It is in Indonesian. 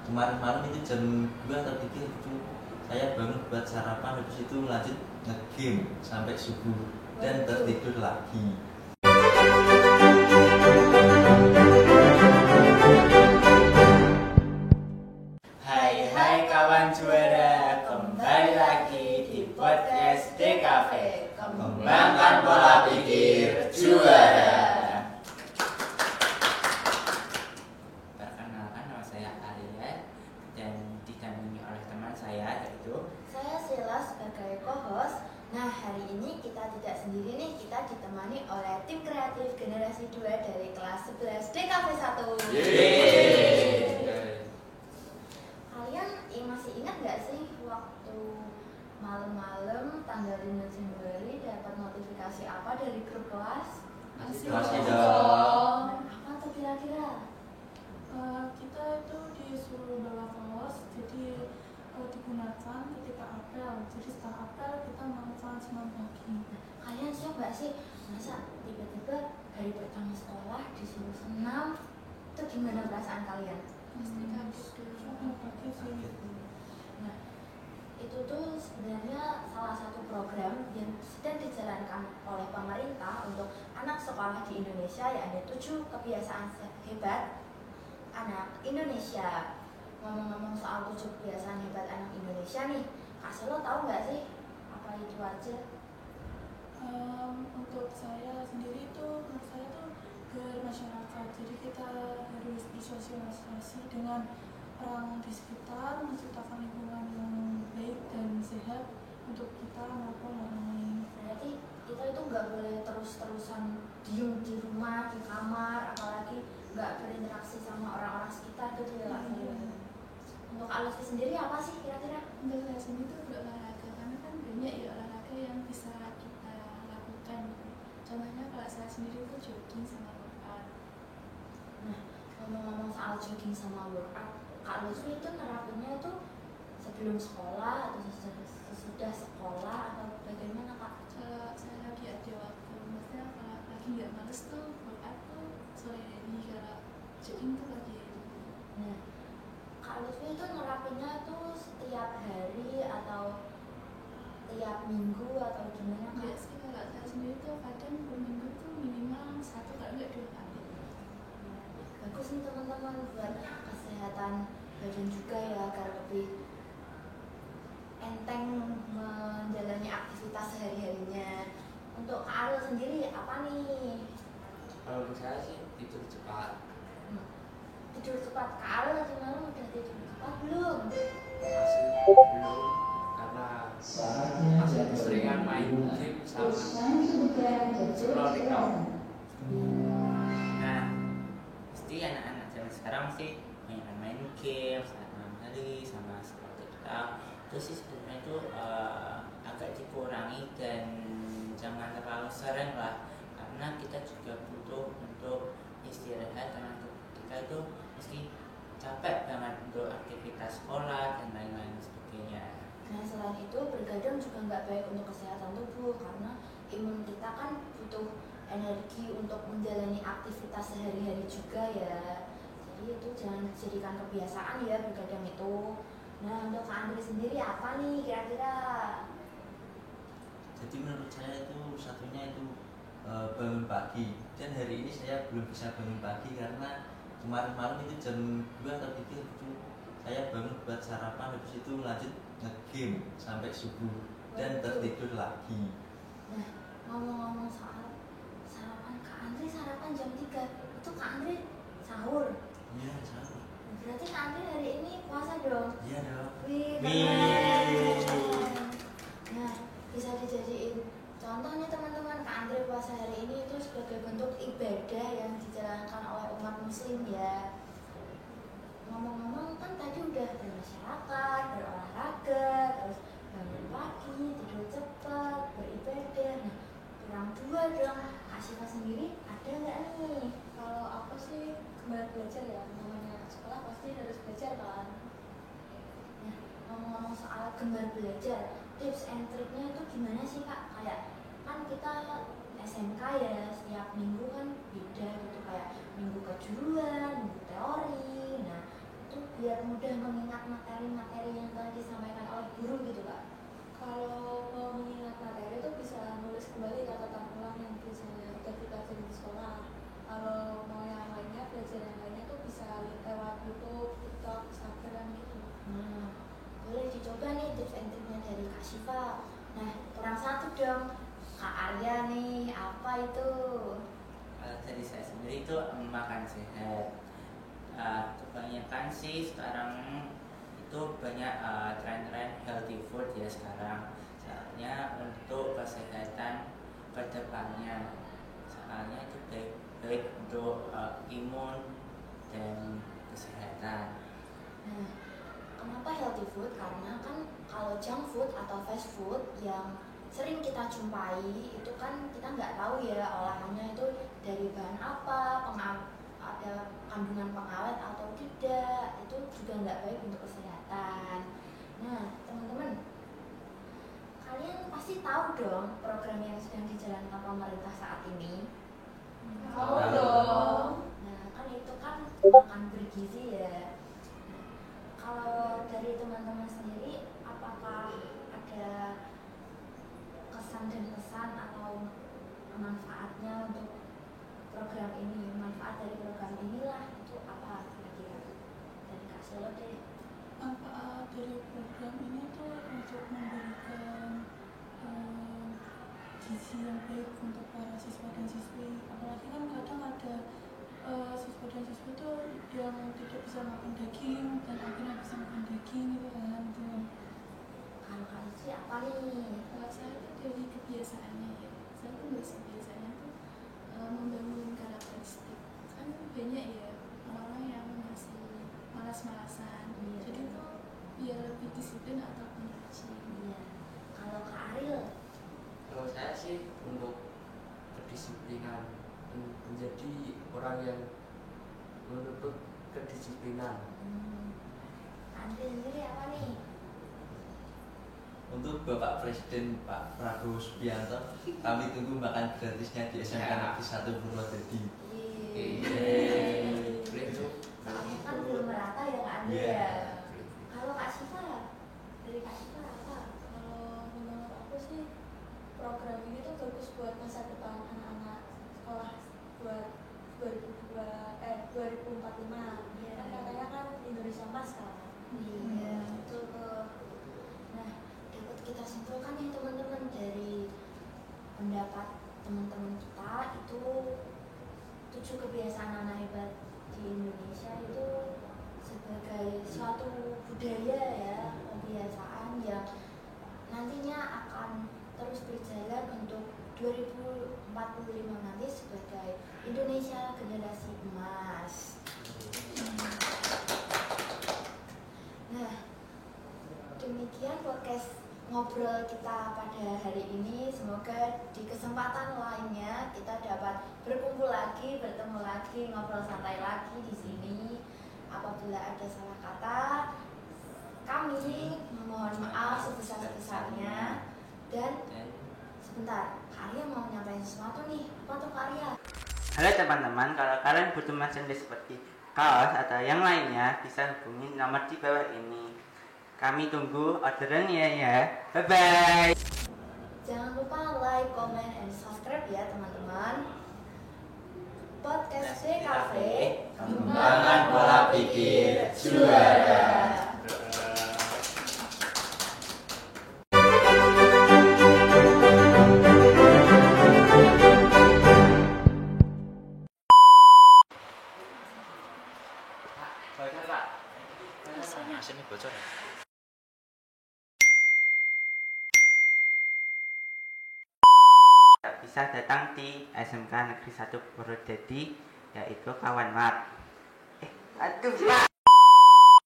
kemarin malam itu jam 2 atau 3 itu saya bangun buat sarapan, habis itu lanjut nge-game sampai subuh dan tertidur lagi. Hai kawan juara, kembali lagi di podcast DKV, kembangkan pola pikir juara. Perkenalkan, nama saya Arya dan didampingi oleh teman saya yaitu saya Sheila sebagai co-host. Nah, hari ini kita tidak sendiri nih, kita ditemani oleh tim kreatif generasi 2 dari kelas 11 DKV 1. Kalian masih ingat gak sih waktu malam-malam tanggal 5 Januari dapat notifikasi apa dari grup kelas? Masih dong. Apa tuh kira-kira? Kita itu disuruh bawa kaos, jadi digunakan ketika apel. Jadi setelah apel kita melakukan senam pagi. Kalian siap gak sih? Masa tiba-tiba hari pertama sekolah disuruh senam? Itu gimana perasaan kalian? Pasti kaget dulu. Senam pagi sih. Nah, itu tuh sebenarnya salah satu program yang sedang dijalankan oleh pemerintah untuk anak sekolah di Indonesia, yaitu 7 kebiasaan hebat anak Indonesia. Ngomong-ngomong soal 7 kebiasaan hebat anak Indonesia nih, Kak Selo tahu nggak sih apa itu aja? Untuk saya sendiri itu, menurut saya tuh bermasyarakat. Jadi kita harus bersosialisasi dengan orang di sekitar, menciptakan lingkungan yang baik dan sehat untuk kita maupun orang lain. Berarti kita itu nggak boleh terus-terusan diem di rumah, di kamar, apalagi nggak berinteraksi sama orang-orang sekitar gitu ya Kak Selo. Untuk Kak Lutfi sendiri apa sih kira-kira? Untuk saya sendiri itu berolahraga, karena kan banyak ya olahraga yang bisa kita lakukan. Contohnya kalau saya sendiri itu jogging sama workout. Nah, ngomong-ngomong soal jogging sama workout, Kak Lutfi itu nerapinnya itu sebelum sekolah atau sesudah sekolah atau bagaimana Kak? Kalau saya lagi ada waktu, maksudnya kalau lagi nggak males tuh workout tuh sore hari, kalau jogging tuh pagi. Nah, Kak Lutfi itu nerapinnya tuh setiap hari atau tiap minggu atau gimana Kak? Enggak sih, kalau saya sendiri tuh kadang per minggu tuh minimal 1 kalau nggak 2 kali. Bagus nih teman-teman, buat kesehatan badan juga ya, agar lebih enteng menjalani aktivitas sehari-harinya. Untuk Kak Arul sendiri apa nih? kalau menurut saya sih tidur cepat. Tidur cepat. Kak Arul tadi malam udah tidur cepat belum? Masih belum, karena masih keseringan main game sama scroll TikTok. Nah, pasti anak-anak zaman sekarang mesti main game saat malam hari sama scroll TikTok. Itu sih sebenarnya itu agak dikurangi dan jangan terlalu sering lah, karena kita juga butuh untuk istirahat, karena kita itu meski capek banget untuk aktivitas sekolah dan lain-lain sebagainya. Nah, selain itu bergadang juga nggak baik untuk kesehatan tubuh, karena imun kita kan butuh energi untuk menjalani aktivitas sehari-hari juga ya. Jadi itu jangan dijadikan kebiasaan ya bergadang itu. Nah, untuk Kak Andri sendiri apa nih kira-kira? Jadi menurut saya itu satunya itu bangun pagi, dan hari ini saya belum bisa bangun pagi karena kemarin malam itu jam 2 atau 3 itu saya bangun buat sarapan, habis itu lanjut nge-game sampai subuh dan tertidur lagi. Nah, ngomong-ngomong soal sarapan, Kak Andri sarapan jam 3, itu Kak Andri sahur. Iya, sahur. Berarti Kak Andri hari ini puasa dong? Iya dong. Wih, Wih. keren. Nah, bisa dijadiin contohnya teman-teman, Kak Andri puasa hari ini itu sebagai bentuk ibadah yang dijalankan oleh umat muslim ya. Ngomong-ngomong kan tadi udah bermasyarakat, berolahraga, terus bangun pagi, tidur cepat, beribadah. Nah, kurang 2 dong. Kak Syifa sendiri ada nggak nih? Kalau aku sih kembali belajar ya, namanya sekolah pasti harus belajar kan. Nah, ngomong-ngomong soal gemar belajar, tips and triknya itu gimana sih Kak? Kayak kan kita SMK ya, setiap minggu kan beda gitu, kayak minggu kejuruan, minggu teori. Nah, itu itu biar mudah mengingat materi-materi yang telah disampaikan oleh guru gitu Kak? Kalau mau mengingat materi itu bisa nulis kembali catatan ulang yang biasanya udah dipelajari di sekolah. Kalau mau yang lainnya, belajar yang lainnya tuh bisa lewat YouTube, TikTok, Instagram gitu. Nah, boleh dicoba nih tips and triknya dari Kak Syifa. Nah, kurang satu dong, Kak Arya nih, apa itu? Kalau dari saya sendiri itu makan sehat. Kebanyakan sih sekarang itu banyak tren-tren healthy food ya sekarang. Soalnya untuk kesehatan kedepannya, soalnya itu baik untuk imun dan kesehatan. Nah, kenapa healthy food? Karena kan kalau junk food atau fast food yang sering kita jumpai itu kan kita nggak tahu ya olahannya itu dari bahan apa, ada kandungan pengawet atau tidak, itu juga nggak baik untuk kesehatan. Nah, teman-teman, kalian pasti tahu dong program yang sedang dijalankan pemerintah saat ini. Tahu dong. Nah, kan itu kan makan bergizi ya. Nah, kalau dari teman-teman sendiri, apakah ada kesan dan pesan atau manfaatnya untuk program ini? Manfaat dari program inilah itu apa kira-kira? Dari Kak Selo deh. Manfaat dari program ini tuh untuk memberikan gizi yang baik untuk para siswa dan siswi. Apalagi kan kadang ada siswa dan siswi tuh yang tidak bisa makan daging dan akhirnya bisa makan daging gitu kan. Kalau Kak Lucy apa nih? Kalau saya itu dari kebiasaannya ya, saya tuh biasanya tuh membangun karakteristik. Kan banyak ya orang-orang yang masih malas-malasan, Iya. jadi tuh biar lebih disiplin ataupun rajin. Iya. Kalau Kak Ariel, Kalau saya sih untuk kedisiplinan, menjadi orang yang menuntut kedisiplinan. Kak Andre sendiri apa nih? Untuk Bapak Presiden Pak Prabowo Subianto, kami tunggu makan gratisnya di SMK Negeri 1 Purwodadi. Soalnya kan belum merata ya Kak Andre Iya. ya. Kalau Kak Syifa, dari Kak Syifa apa? Kalau menurut aku sih program ini tuh bagus buat masa depan anak-anak sekolah buat 2045. Iya. Kan katanya kan Indonesia Emas sekarang. Iya, betul tuh. Nah, dapat kita simpulkan nih teman-teman dari pendapat teman-teman kita itu 7 kebiasaan anak hebat di Indonesia itu sebagai suatu budaya ya, kebiasaan yang nantinya akan terus berjalan untuk 2045 nanti sebagai Indonesia generasi emas. Nah, demikian podcast ngobrol kita pada hari ini. Semoga di kesempatan lainnya kita dapat berkumpul lagi, bertemu lagi, ngobrol santai lagi di sini. Apabila ada salah kata, kami memohon maaf sebesar-besarnya. Dan sebentar, Kak Arya mau nyampein sesuatu nih. Apa tuh Kak Arya? Halo teman-teman, kalau kalian butuh merchandise seperti kaos atau yang lainnya, bisa hubungi nomor di bawah ini. Kami tunggu orderannya ya. Bye-bye. Jangan lupa like, comment, and subscribe ya teman-teman. Podcast DKV, Kembangkan pola pikir juara. Asinnya bocor ya? Bisa datang di SMK Negeri 1 Purwodadi, yaitu Kawan Mat. Aduh.